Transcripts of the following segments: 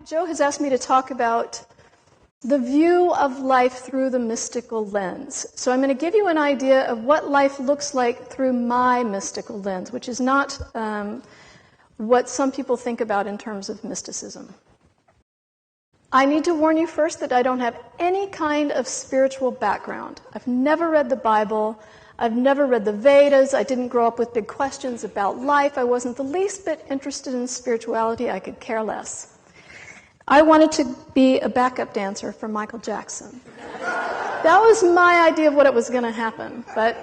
Joe has asked me to talk about the view of life through the mystical lens. So I'm going to give you an idea of what life looks like through my mystical lens, which is not what some people think about in terms of mysticism. I need to warn you first that I don't have any kind of spiritual background. I've never read the Bible. I've never read the Vedas. I didn't grow up with big questions about life. I wasn't the least bit interested in spirituality. I could care less. I wanted to be a backup dancer for Michael Jackson. That was my idea of what it was going to happen. But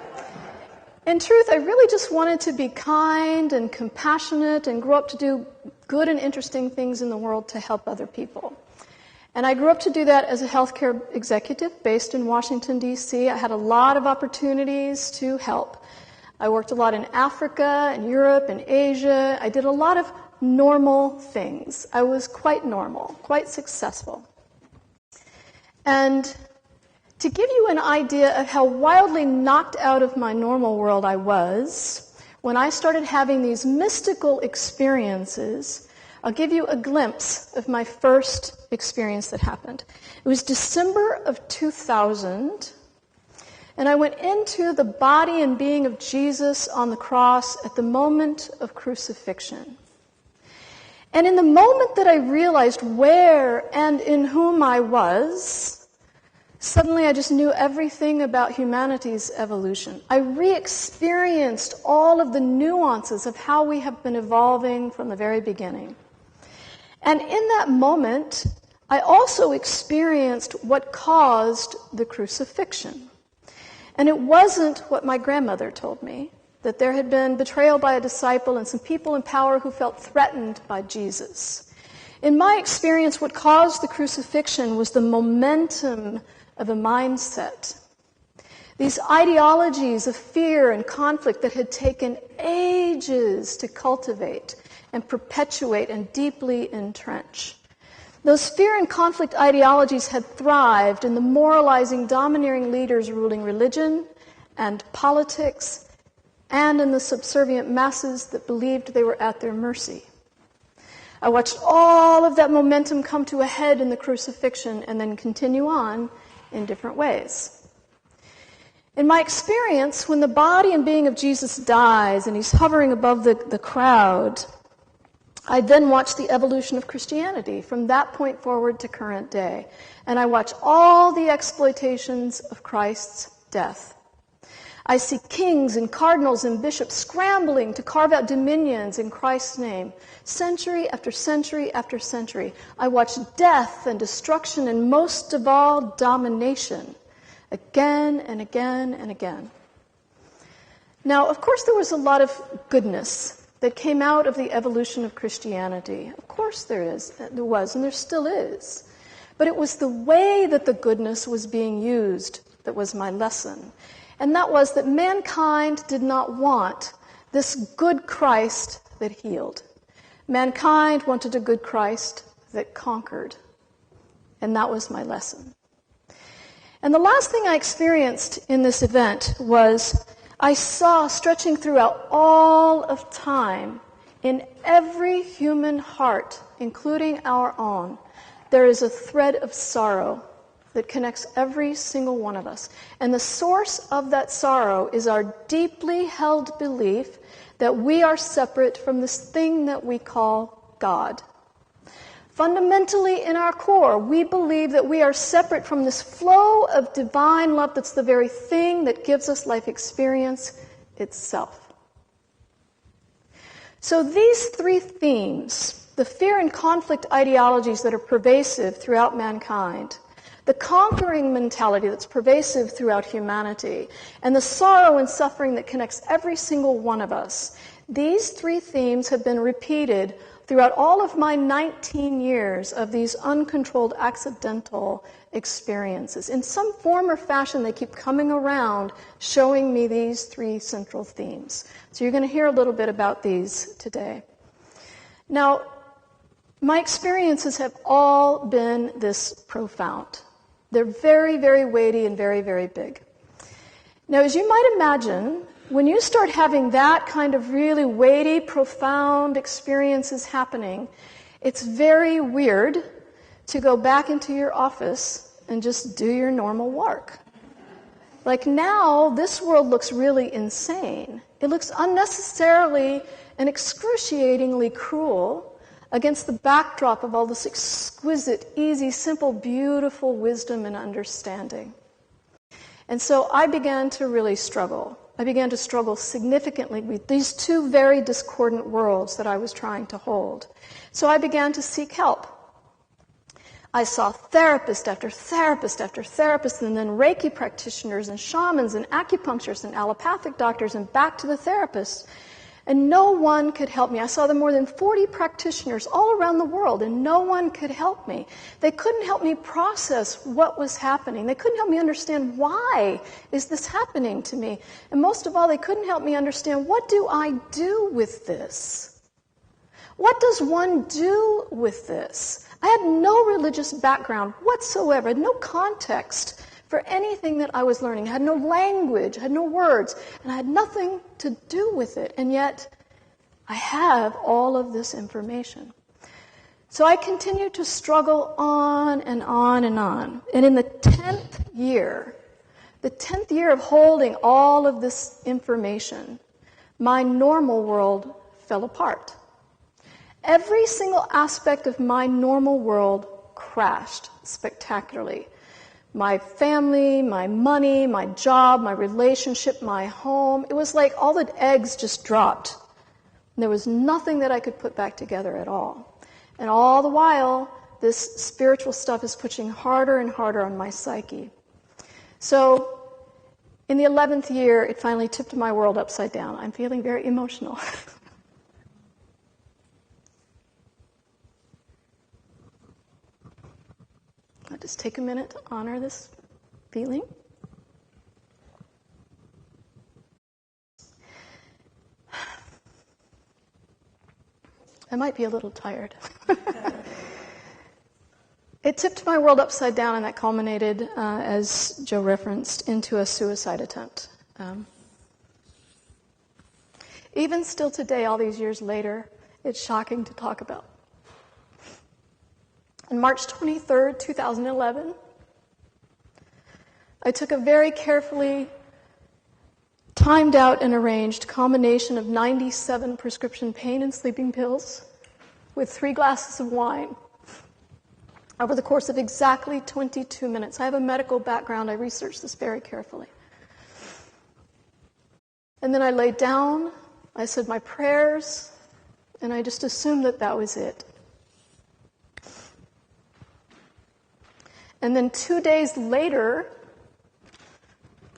in truth, I really just wanted to be kind and compassionate and grow up to do good and interesting things in the world to help other people. And I grew up to do that as a healthcare executive based in Washington, D.C. I had a lot of opportunities to help. I worked a lot in Africa and Europe and Asia. I did a lot of normal things. I was quite normal, quite successful. And to give you an idea of how wildly knocked out of my normal world I was, when I started having these mystical experiences, I'll give you a glimpse of my first experience that happened. It was December of 2000, and I went into the body and being of Jesus on the cross at the moment of crucifixion. And in the moment that I realized where and in whom I was, suddenly I just knew everything about humanity's evolution. I re-experienced all of the nuances of how we have been evolving from the very beginning. And in that moment, I also experienced what caused the crucifixion. And it wasn't what my grandmother told me, that there had been betrayal by a disciple and some people in power who felt threatened by Jesus. In my experience, what caused the crucifixion was the momentum of a mindset. These ideologies of fear and conflict that had taken ages to cultivate and perpetuate and deeply entrench. Those fear and conflict ideologies had thrived in the moralizing, domineering leaders ruling religion and politics, and in the subservient masses that believed they were at their mercy. I watched all of that momentum come to a head in the crucifixion and then continue on in different ways. In my experience, when the body and being of Jesus dies and he's hovering above the crowd, I then watch the evolution of Christianity from that point forward to current day. And I watch all the exploitations of Christ's death. I see kings and cardinals and bishops scrambling to carve out dominions in Christ's name, century after century after century. I watch death and destruction and most of all, domination, again and again and again. Now, of course, there was a lot of goodness that came out of the evolution of Christianity. Of course there was, and there still is. But it was the way that the goodness was being used that was my lesson. And that was that mankind did not want this good Christ that healed. Mankind wanted a good Christ that conquered. And that was my lesson. And the last thing I experienced in this event was I saw stretching throughout all of time, in every human heart, including our own, there is a thread of sorrow that connects every single one of us. And the source of that sorrow is our deeply held belief that we are separate from this thing that we call God. Fundamentally, in our core, we believe that we are separate from this flow of divine love that's the very thing that gives us life experience itself. So these three themes, the fear and conflict ideologies that are pervasive throughout mankind, the conquering mentality that's pervasive throughout humanity, and the sorrow and suffering that connects every single one of us, these three themes have been repeated throughout all of my 19 years of these uncontrolled accidental experiences. In some form or fashion, they keep coming around, showing me these three central themes. So you're going to hear a little bit about these today. Now, my experiences have all been this profound. They're very, very weighty and very, very big. Now, as you might imagine, when you start having that kind of really weighty, profound experiences happening, It's very weird to go back into your office and just do your normal work. Like now, this world looks really insane. It looks unnecessarily and excruciatingly cruel against the backdrop of all this exquisite, easy, simple, beautiful wisdom and understanding. And so I began to really struggle. I began to struggle significantly with these two very discordant worlds that I was trying to hold. So I began to seek help. I saw therapist after therapist after therapist, and then Reiki practitioners and shamans and acupuncturists and allopathic doctors, and back to the therapist. And no one could help me. I saw more than 40 practitioners all around the world, and no one could help me. They couldn't help me process what was happening. They couldn't help me understand why is this happening to me. And most of all, they couldn't help me understand, what do I do with this? What does one do with this? I had no religious background whatsoever, no context for anything that I was learning. I had no language, I had no words, and I had nothing to do with it. And yet, I have all of this information. So I continued to struggle on and on and on. And in the 10th year of holding all of this information, my normal world fell apart. Every single aspect of my normal world crashed spectacularly. My family, my money, my job, my relationship, my home. It was like all the eggs just dropped. There was nothing that I could put back together at all. And all the while, this spiritual stuff is pushing harder and harder on my psyche. So, in the 11th year, it finally tipped my world upside down. I'm feeling very emotional. I'll just take a minute to honor this feeling. I might be a little tired. It tipped my world upside down, and that culminated, as Joe referenced, into a suicide attempt. Even still today, all these years later, it's shocking to talk about. On March 23rd, 2011, I took a very carefully timed out and arranged combination of 97 prescription pain and sleeping pills with 3 glasses of wine over the course of exactly 22 minutes. I have a medical background. I researched this very carefully. And then I laid down, I said my prayers, and I just assumed that that was it. And then 2 days later,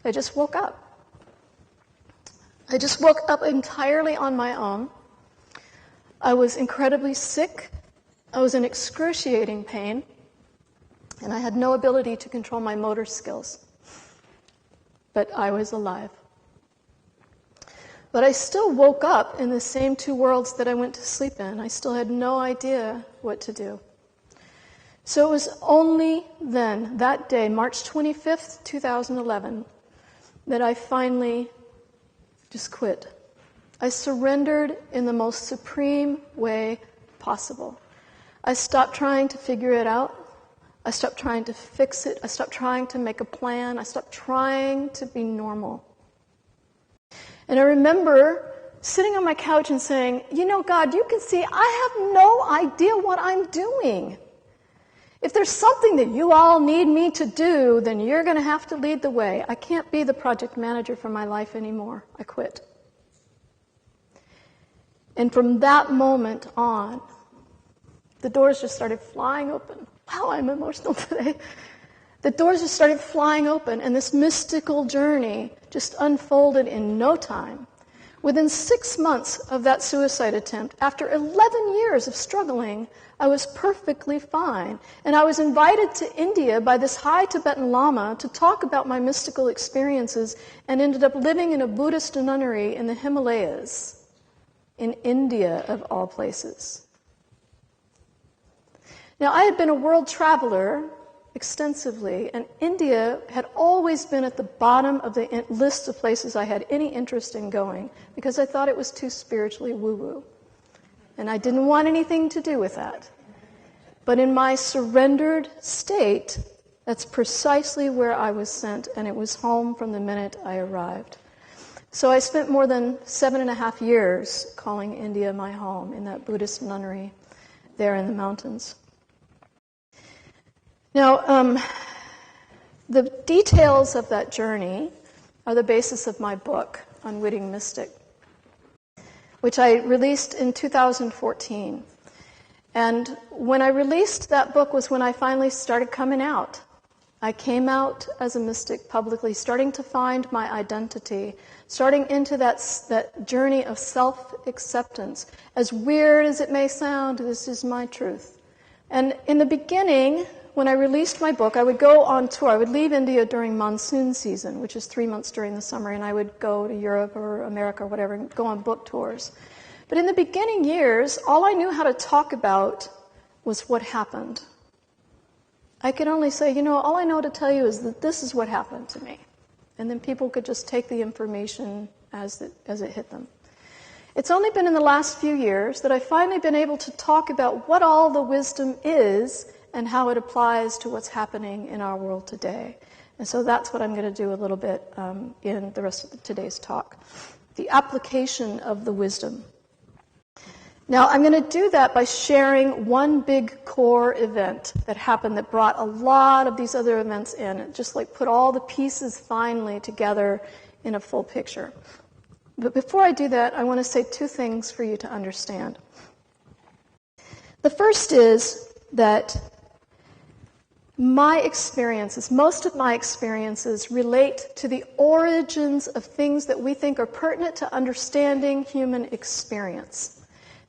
I just woke up. I just woke up entirely on my own. I was incredibly sick. I was in excruciating pain. And I had no ability to control my motor skills. But I was alive. But I still woke up in the same 2 worlds that I went to sleep in. I still had no idea what to do. So it was only then, that day, March 25th, 2011, that I finally just quit. I surrendered in the most supreme way possible. I stopped trying to figure it out. I stopped trying to fix it. I stopped trying to make a plan. I stopped trying to be normal. And I remember sitting on my couch and saying, you know, God, you can see I have no idea what I'm doing. If there's something that you all need me to do, then you're going to have to lead the way. I can't be the project manager for my life anymore. I quit. And from that moment on, the doors just started flying open. Wow, I'm emotional today. The doors just started flying open, and this mystical journey just unfolded in no time. Within 6 months of that suicide attempt, after 11 years of struggling, I was perfectly fine. And I was invited to India by this high Tibetan Lama to talk about my mystical experiences, and ended up living in a Buddhist nunnery in the Himalayas, in India of all places. Now, I had been a world traveler extensively, and India had always been at the bottom of the list of places I had any interest in going, because I thought it was too spiritually woo-woo. and I didn't want anything to do with that. But in my surrendered state, that's precisely where I was sent, and it was home from the minute I arrived. So I spent more than 7.5 years calling India my home in that Buddhist nunnery there in the mountains. Now, the details of that journey are the basis of my book, Unwitting Mystic, which I released in 2014. And when I released that book was when I finally started coming out. I came out as a mystic publicly, starting to find my identity, starting into that journey of self-acceptance. As weird as it may sound, this is my truth. And in the beginning, when I released my book, I would go on tour. I would leave India during monsoon season, which is 3 months during the summer, and I would go to Europe or America or whatever and go on book tours. But in the beginning years, all I knew how to talk about was what happened. I could only say, all I know to tell you is that this is what happened to me. And then people could just take the information as it hit them. It's only been in the last few years that I've finally been able to talk about what all the wisdom is and how it applies to what's happening in our world today. And so that's what I'm going to do a little bit in the rest of today's talk. The application of the wisdom. Now, I'm going to do that by sharing one big core event that happened that brought a lot of these other events in. It just put all the pieces finally together in a full picture. But before I do that, I want to say 2 things for you to understand. The first is that my experiences, most of my experiences, relate to the origins of things that we think are pertinent to understanding human experience.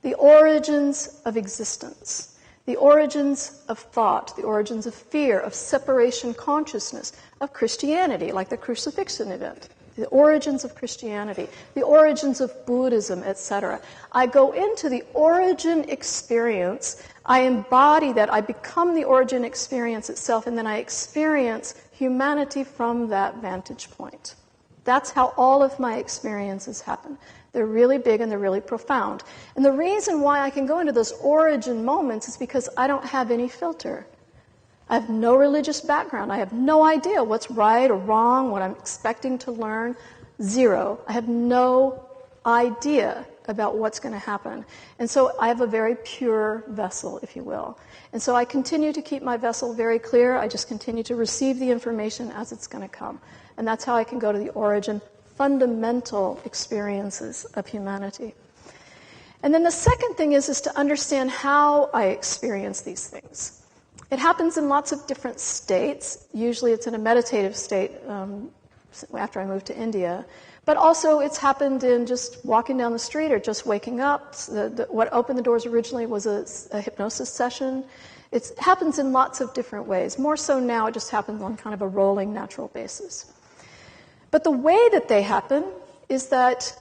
The origins of existence, the origins of thought, the origins of fear, of separation consciousness, of Christianity, like the crucifixion event, the origins of Christianity, the origins of Buddhism, etc. I go into the origin experience, I embody that, I become the origin experience itself, and then I experience humanity from that vantage point. That's how all of my experiences happen. They're really big and they're really profound. And the reason why I can go into those origin moments is because I don't have any filter. I have no religious background. I have no idea what's right or wrong, what I'm expecting to learn. Zero. I have no idea about what's going to happen. And so I have a very pure vessel, if you will. And so I continue to keep my vessel very clear. I just continue to receive the information as it's going to come. And that's how I can go to the origin fundamental experiences of humanity. And then the second thing is to understand how I experience these things. It happens in lots of different states. Usually it's in a meditative state after I moved to India. But also it's happened in just walking down the street or just waking up. What opened the doors originally was a hypnosis session. It happens in lots of different ways. More so now, it just happens on kind of a rolling natural basis. But the way that they happen is that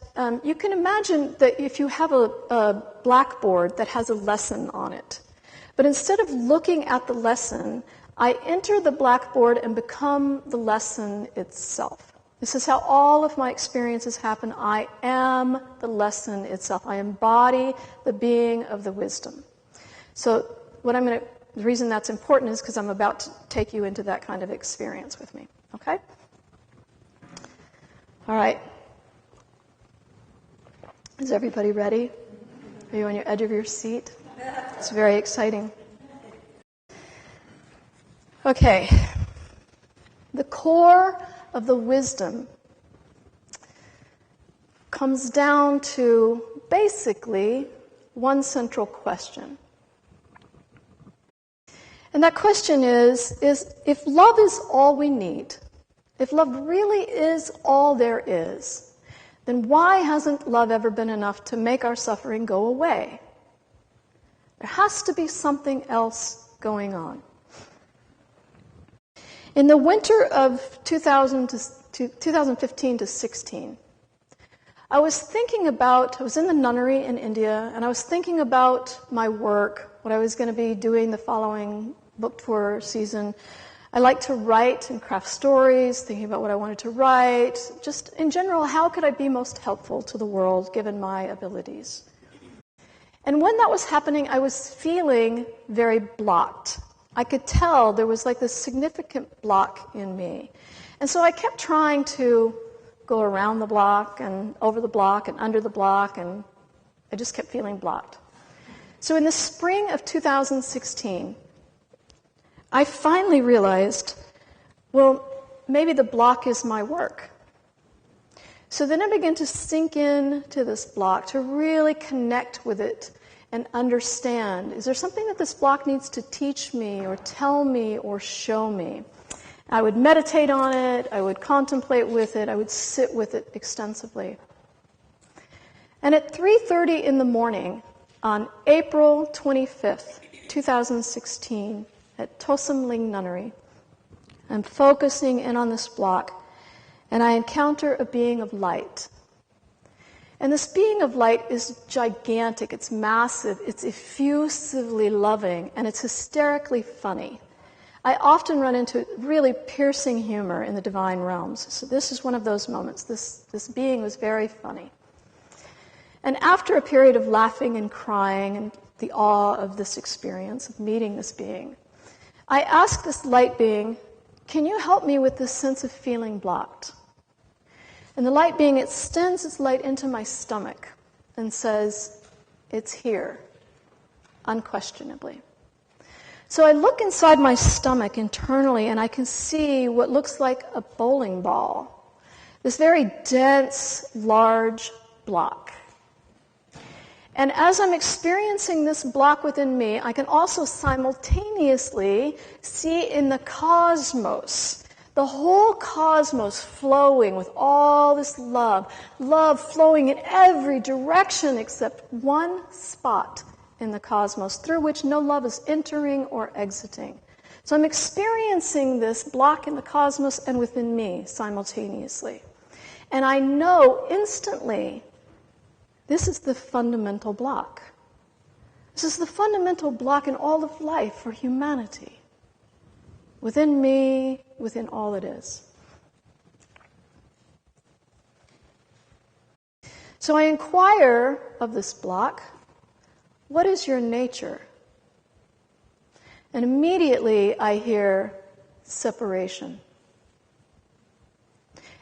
you can imagine that if you have a blackboard that has a lesson on it, but instead of looking at the lesson, I enter the blackboard and become the lesson itself. This is how all of my experiences happen. I am the lesson itself. I embody the being of the wisdom. So the reason that's important is because I'm about to take you into that kind of experience with me. Okay? All right. Is everybody ready? Are you on your edge of your seat? It's very exciting. Okay. The core of the wisdom comes down to basically one central question. And that question is if love is all we need, if love really is all there is, then why hasn't love ever been enough to make our suffering go away? There has to be something else going on. In the winter of 2015 to 16, I was in the nunnery in India, and I was thinking about my work, what I was going to be doing the following book tour season. I like to write and craft stories, thinking about what I wanted to write. Just in general, how could I be most helpful to the world given my abilities? And when that was happening, I was feeling very blocked. I could tell there was like this significant block in me. And so I kept trying to go around the block and over the block and under the block, and I just kept feeling blocked. So in the spring of 2016, I finally realized, well, maybe the block is my work. So then I began to sink in to this block, to really connect with it and understand, is there something that this block needs to teach me or tell me or show me? I would meditate on it, I would contemplate with it, I would sit with it extensively. And at 3:30 in the morning, on April 25th, 2016, at Tosam Ling Nunnery, I'm focusing in on this block, and I encounter a being of light. And this being of light is gigantic, it's massive, it's effusively loving, and it's hysterically funny. I often run into really piercing humor in the divine realms, so this is one of those moments. This being was very funny. And after a period of laughing and crying and the awe of this experience, of meeting this being, I asked this light being, can you help me with this sense of feeling blocked? And the light being extends its light into my stomach and says, it's here, unquestionably. So I look inside my stomach internally, and I can see what looks like a bowling ball, this very dense, large block. And as I'm experiencing this block within me, I can also simultaneously see in the cosmos, the whole cosmos flowing with all this love flowing in every direction except one spot in the cosmos through which no love is entering or exiting. So I'm experiencing this block in the cosmos and within me simultaneously. And I know instantly this is the fundamental block. This is the fundamental block in all of life for humanity. Within me, within all it is. So I inquire of this block, what is your nature? And immediately I hear separation.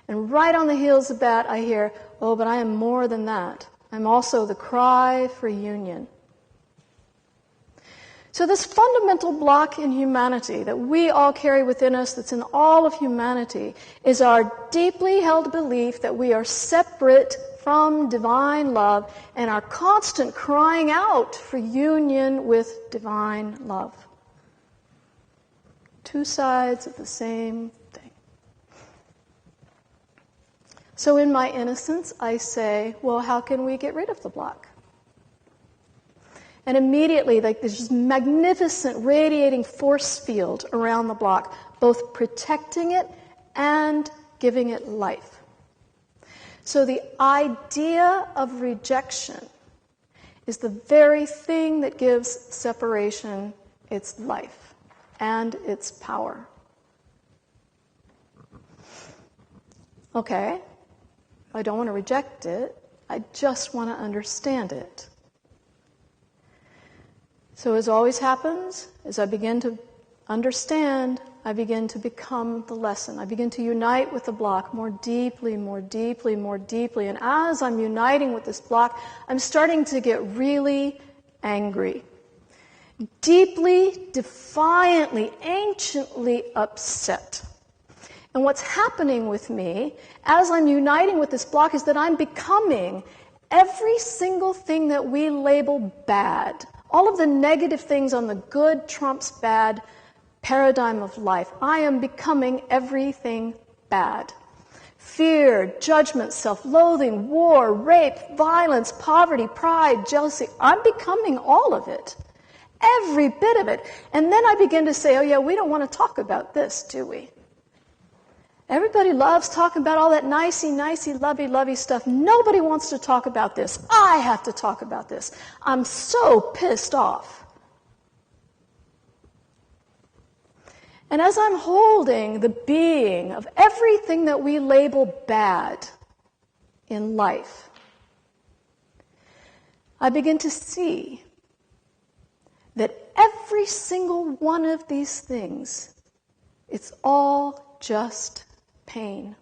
And right on the heels of that I hear, oh, but I am more than that. I'm also the cry for union. So this fundamental block in humanity that we all carry within us, that's in all of humanity, is our deeply held belief that we are separate from divine love and our constant crying out for union with divine love. Two sides of the same thing. So in my innocence, I say, well, how can we get rid of the block? And immediately, like there's this magnificent radiating force field around the block, both protecting it and giving it life. So the idea of rejection is the very thing that gives separation its life and its power. Okay, I don't want to reject it, I just want to understand it. So as always happens, as I begin to understand, I begin to become the lesson. I begin to unite with the block more deeply, more deeply, more deeply. And as I'm uniting with this block, I'm starting to get really angry. Deeply, defiantly, anciently upset. And what's happening with me, as I'm uniting with this block, is that I'm becoming every single thing that we label bad. All of the negative things on the good trumps bad paradigm of life. I am becoming everything bad. Fear, judgment, self-loathing, war, rape, violence, poverty, pride, jealousy. I'm becoming all of it. Every bit of it. And then I begin to say, oh yeah, we don't want to talk about this, do we? Everybody loves talking about all that nicey, lovey stuff. Nobody wants to talk about this. I have to talk about this. I'm so pissed off. And as I'm holding the being of everything that we label bad in life, I begin to see that every single one of these things, it's all just pain.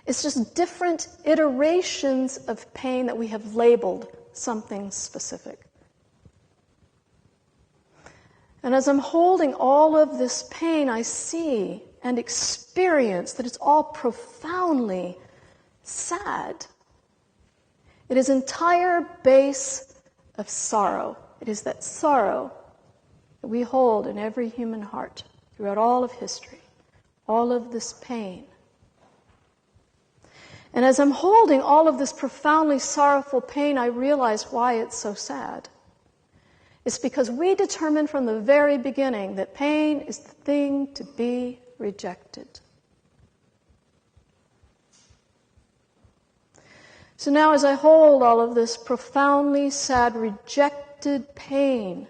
It's just different iterations of pain that we have labeled something specific. And as I'm holding all of this pain, I see and experience that it's all profoundly sad. It is entire base of sorrow. It is that sorrow that we hold in every human heart throughout all of history, all of this pain. And as I'm holding all of this profoundly sorrowful pain, I realize why it's so sad. It's because we determined from the very beginning that pain is the thing to be rejected. So now as I hold all of this profoundly sad, rejected pain,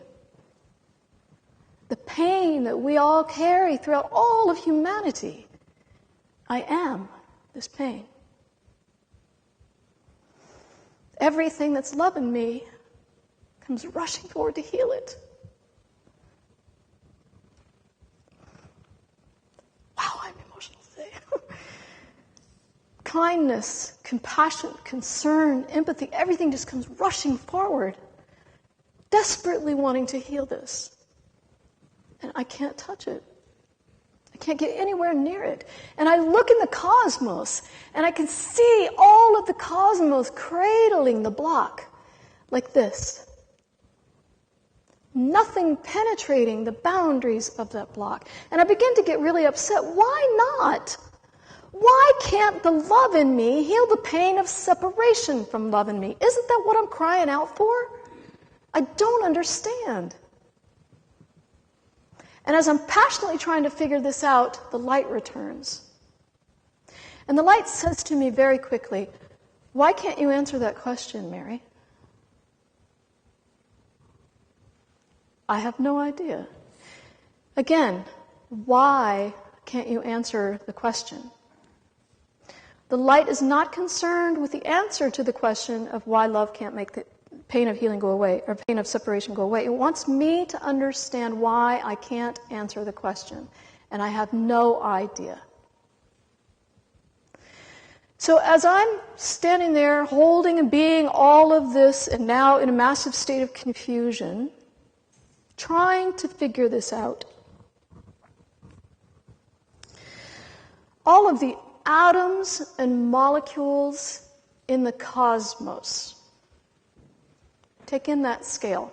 the pain that we all carry throughout all of humanity, I am this pain. Everything that's loving me comes rushing forward to heal it. Wow, I'm emotional today. Kindness, compassion, concern, empathy, everything just comes rushing forward, desperately wanting to heal this. And I can't touch it. I can't get anywhere near it. And I look in the cosmos, and I can see all of the cosmos cradling the block like this. Nothing penetrating the boundaries of that block. And I begin to get really upset. Why not? Why can't the love in me heal the pain of separation from love in me? Isn't that what I'm crying out for? I don't understand. And as I'm passionately trying to figure this out, the light returns. And the light says to me very quickly, why can't you answer that question, Mary? I have no idea. Again, why can't you answer the question? The light is not concerned with the answer to the question of why love can't make the pain of healing go away, or pain of separation go away. It wants me to understand why I can't answer the question, and I have no idea. So as I'm standing there holding and being all of this, and now in a massive state of confusion, trying to figure this out, all of the atoms and molecules in the cosmos, take in that scale.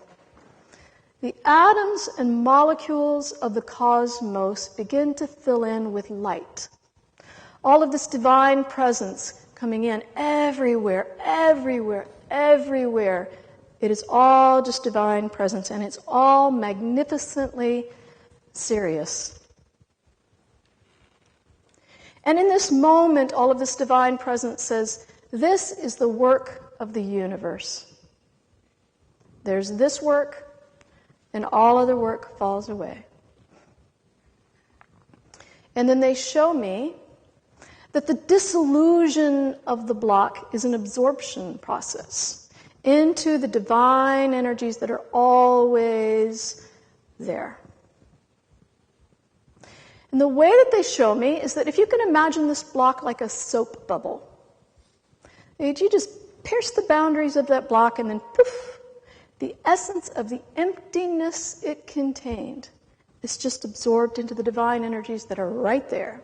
The atoms and molecules of the cosmos begin to fill in with light. All of this divine presence coming in everywhere, everywhere, everywhere. It is all just divine presence, and it's all magnificently serious. And in this moment, all of this divine presence says, this is the work of the universe. There's this work, and all other work falls away. And then they show me that the dissolution of the block is an absorption process into the divine energies that are always there. And the way that they show me is that if you can imagine this block like a soap bubble, you just pierce the boundaries of that block, and then poof, the essence of the emptiness it contained is just absorbed into the divine energies that are right there.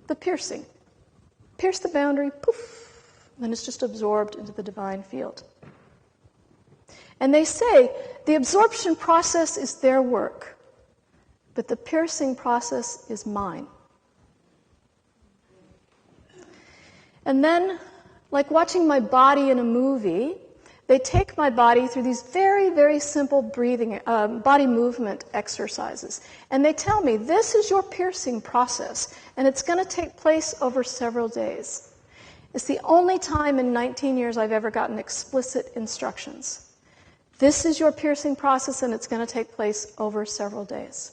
The piercing. Pierce the boundary, poof, then it's just absorbed into the divine field. And they say the absorption process is their work, but the piercing process is mine. And then, like watching my body in a movie, they take my body through these very, very simple breathing, body movement exercises. And they tell me, this is your piercing process, and it's going to take place over several days. It's the only time in 19 years I've ever gotten explicit instructions. This is your piercing process, and it's going to take place over several days.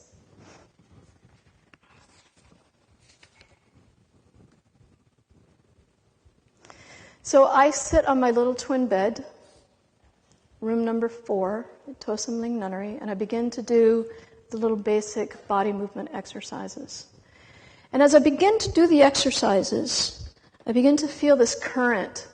So I sit on my little twin bed room number 4 at Tosam Ling Nunnery, and I begin to do the little basic body movement exercises. And as I begin to do the exercises, I begin to feel this current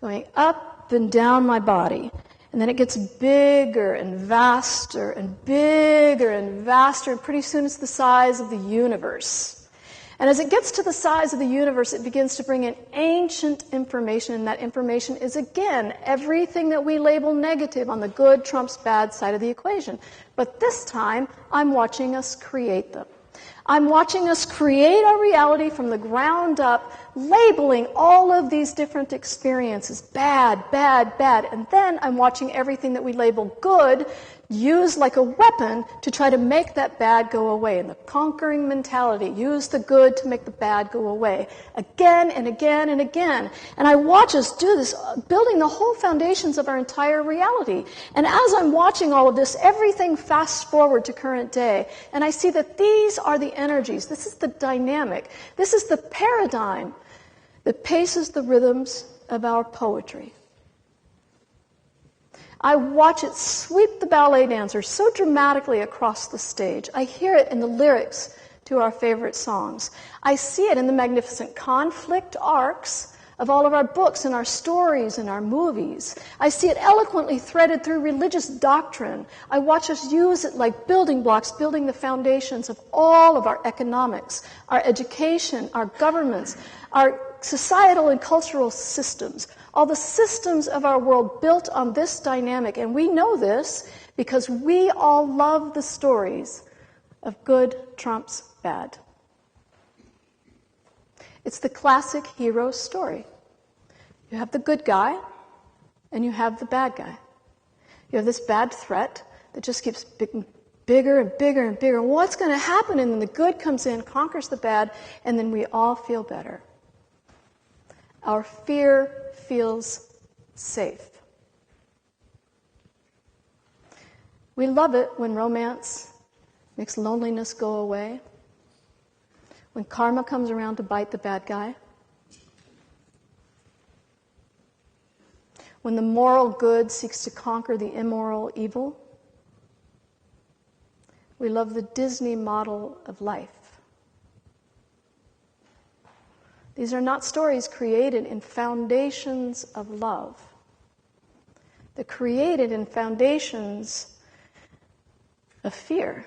going up and down my body. And then it gets bigger and vaster and bigger and vaster, and pretty soon it's the size of the universe. And as it gets to the size of the universe, it begins to bring in ancient information, and that information is, again, everything that we label negative on the good trumps bad side of the equation. But this time, I'm watching us create them. I'm watching us create our reality from the ground up, labeling all of these different experiences, bad, bad, bad. And then I'm watching everything that we label good used like a weapon to try to make that bad go away. And the conquering mentality, use the good to make the bad go away. Again and again and again. And I watch us do this, building the whole foundations of our entire reality. And as I'm watching all of this, everything fast forward to current day. And I see that these are the energies. This is the dynamic. This is the paradigm that paces the rhythms of our poetry. I watch it sweep the ballet dancer so dramatically across the stage. I hear it in the lyrics to our favorite songs. I see it in the magnificent conflict arcs of all of our books and our stories and our movies. I see it eloquently threaded through religious doctrine. I watch us use it like building blocks, building the foundations of all of our economics, our education, our governments, our societal and cultural systems. All the systems of our world built on this dynamic. And we know this because we all love the stories of good trumps bad. It's the classic hero story. You have the good guy and you have the bad guy. You have this bad threat that just keeps getting bigger and bigger and bigger. What's going to happen? And then the good comes in, conquers the bad, and then we all feel better. Our fear feels safe. We love it when romance makes loneliness go away, when karma comes around to bite the bad guy, when the moral good seeks to conquer the immoral evil. We love the Disney model of life. These are not stories created in foundations of love. They're created in foundations of fear.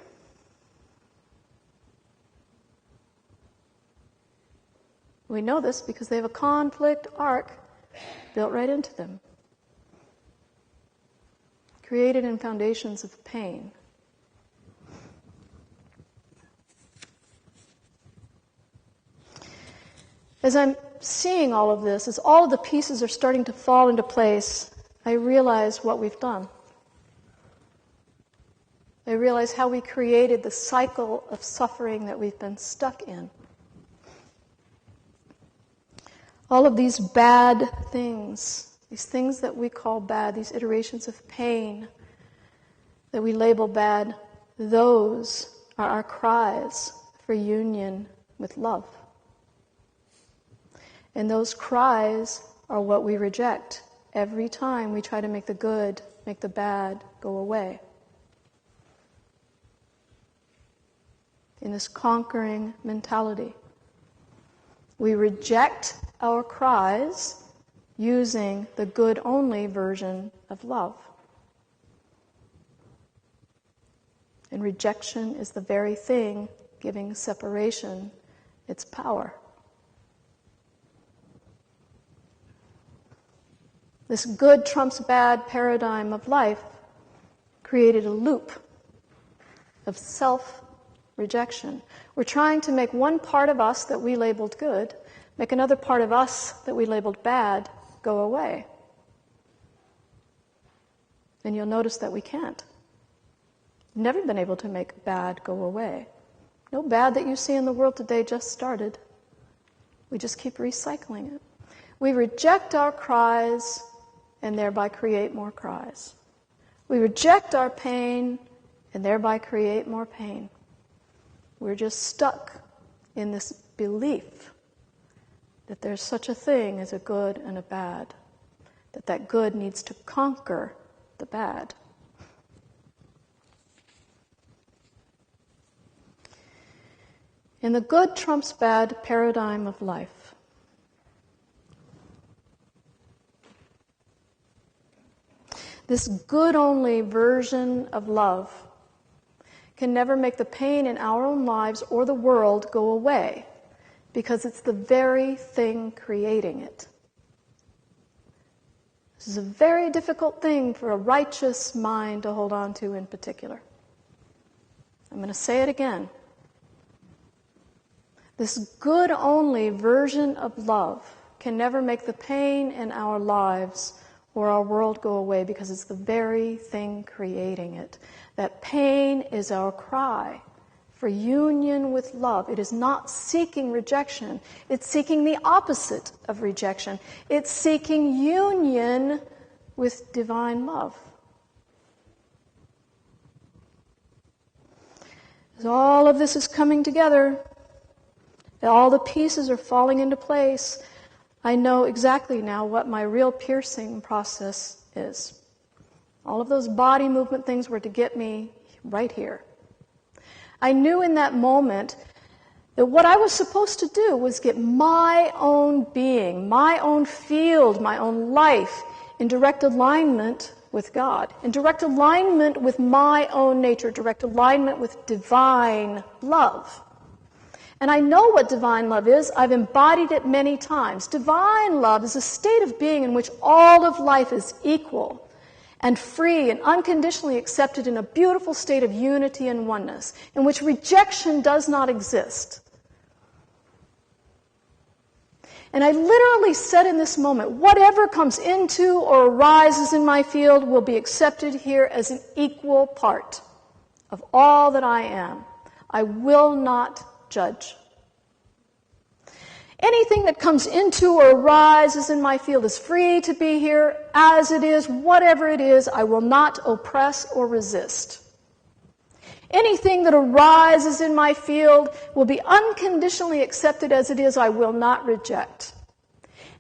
We know this because they have a conflict arc built right into them. Created in foundations of pain. As I'm seeing all of this, as all of the pieces are starting to fall into place, I realize what we've done. I realize how we created the cycle of suffering that we've been stuck in. All of these bad things, these things that we call bad, these iterations of pain that we label bad, those are our cries for union with love. And those cries are what we reject every time we try to make the good, make the bad go away. In this conquering mentality, we reject our cries using the good-only version of love. And rejection is the very thing giving separation its power. This good trumps bad paradigm of life created a loop of self-rejection. We're trying to make one part of us that we labeled good, make another part of us that we labeled bad go away. And you'll notice that we can't. We've never been able to make bad go away. No bad that you see in the world today just started. We just keep recycling it. We reject our cries and thereby create more cries. We reject our pain and thereby create more pain. We're just stuck in this belief that there's such a thing as a good and a bad, that good needs to conquer the bad. In the good trumps bad paradigm of life, this good-only version of love can never make the pain in our own lives or the world go away, because it's the very thing creating it. This is a very difficult thing for a righteous mind to hold on to in particular. I'm going to say it again. This good-only version of love can never make the pain in our lives or our world go away, because it's the very thing creating it. That pain is our cry for union with love. It is not seeking rejection. It's seeking the opposite of rejection. It's seeking union with divine love. As all of this is coming together, all the pieces are falling into place, I know exactly now what my real piercing process is. All of those body movement things were to get me right here. I knew in that moment that what I was supposed to do was get my own being, my own field, my own life in direct alignment with God, in direct alignment with my own nature, direct alignment with divine love. And I know what divine love is. I've embodied it many times. Divine love is a state of being in which all of life is equal and free and unconditionally accepted in a beautiful state of unity and oneness, in which rejection does not exist. And I literally said in this moment, whatever comes into or arises in my field will be accepted here as an equal part of all that I am. I will not judge. Anything that comes into or arises in my field is free to be here as it is, whatever it is. I will not oppress or resist. Anything that arises in my field will be unconditionally accepted as it is. I will not reject.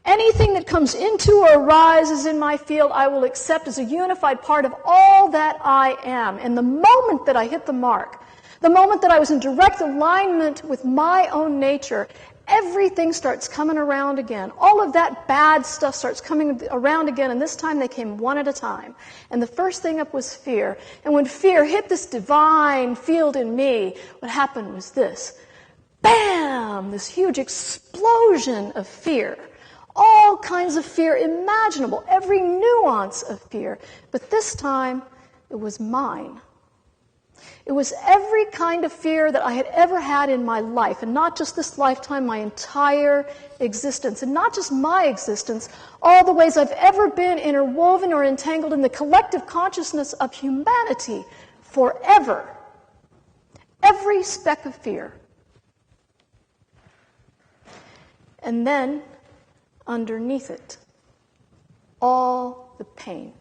Anything that comes into or arises in my field, I will accept as a unified part of all that I am. And the moment that I hit the mark, the moment that I was in direct alignment with my own nature, everything starts coming around again. All of that bad stuff starts coming around again, and this time they came one at a time. And the first thing up was fear. And when fear hit this divine field in me, what happened was this. Bam! This huge explosion of fear. All kinds of fear imaginable, every nuance of fear. But this time, it was mine. It was every kind of fear that I had ever had in my life, and not just this lifetime, my entire existence. And not just my existence, all the ways I've ever been interwoven or entangled in the collective consciousness of humanity forever. Every speck of fear. And then, underneath it, all the pain.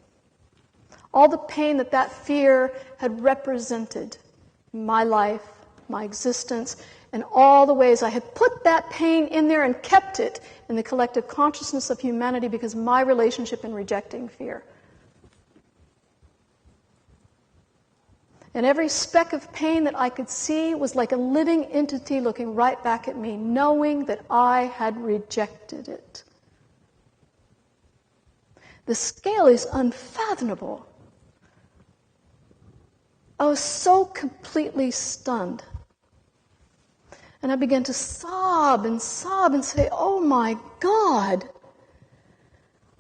All the pain that that fear had represented in my life, my existence, and all the ways I had put that pain in there and kept it in the collective consciousness of humanity because of my relationship in rejecting fear. And every speck of pain that I could see was like a living entity looking right back at me, knowing that I had rejected it. The scale is unfathomable. I was so completely stunned. And I began to sob and say, oh my God,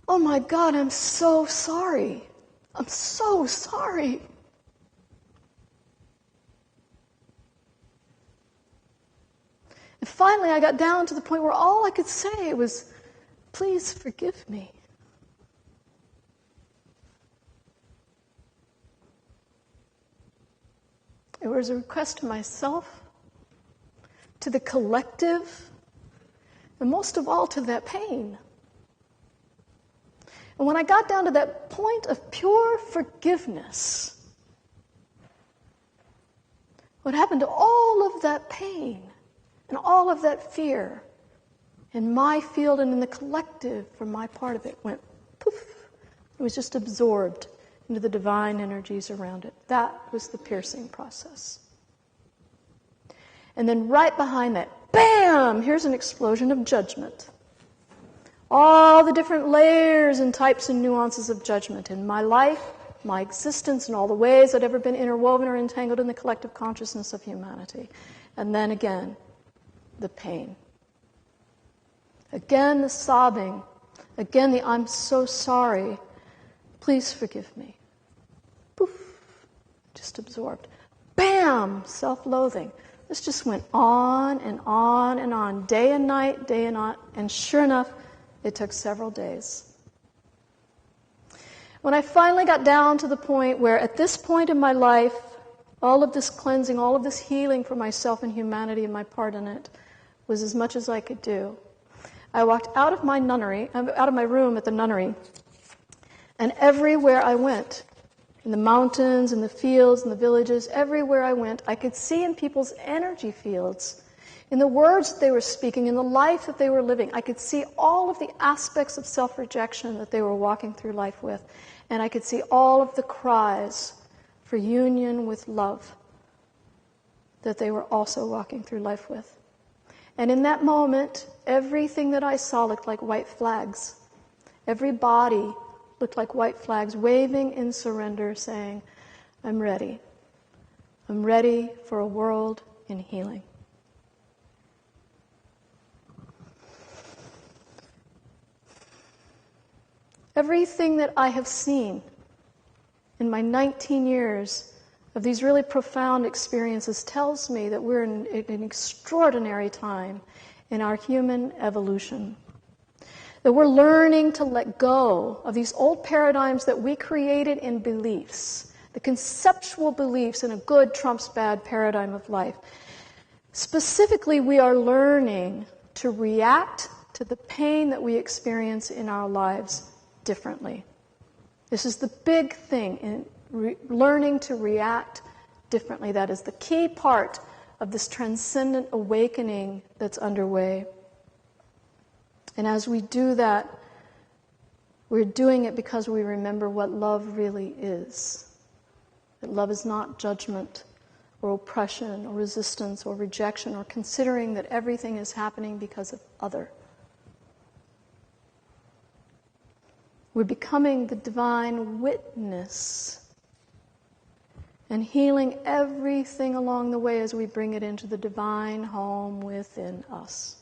I'm so sorry. I'm so sorry. And finally I got down to the point where all I could say was, please forgive me. It was a request to myself, to the collective, and most of all to that pain. And when I got down to that point of pure forgiveness, what happened to all of that pain and all of that fear in my field and in the collective for my part of it went poof. It was just absorbed into the divine energies around it. That was the piercing process. And then right behind that, bam, here's an explosion of judgment. All the different layers and types and nuances of judgment in my life, my existence, and all the ways I'd ever been interwoven or entangled in the collective consciousness of humanity. And then again, the pain. Again, the sobbing. Again, the I'm so sorry. Please forgive me. Poof. Just absorbed. Bam! Self-loathing. This just went on and on and on, day and night, day and night. And sure enough, it took several days. When I finally got down to the point where, at this point in my life, all of this cleansing, all of this healing for myself and humanity and my part in it was as much as I could do, I walked out of my room at the nunnery, and everywhere I went, in the mountains, in the fields, in the villages, everywhere I went, I could see in people's energy fields, in the words that they were speaking, in the life that they were living, I could see all of the aspects of self-rejection that they were walking through life with. And I could see all of the cries for union with love that they were also walking through life with. And in that moment, everything that I saw looked like white flags. Every body looked like white flags waving in surrender, saying, I'm ready. I'm ready for a world in healing. Everything that I have seen in my 19 years of these really profound experiences tells me that we're in an extraordinary time in our human evolution. That we're learning to let go of these old paradigms that we created in beliefs, the conceptual beliefs in a good trumps bad paradigm of life. Specifically, we are learning to react to the pain that we experience in our lives differently. This is the big thing in learning to react differently. That is the key part of this transcendent awakening that's underway. And as we do that, we're doing it because we remember what love really is. That love is not judgment or oppression or resistance or rejection or considering that everything is happening because of other. We're becoming the divine witness and healing everything along the way as we bring it into the divine home within us.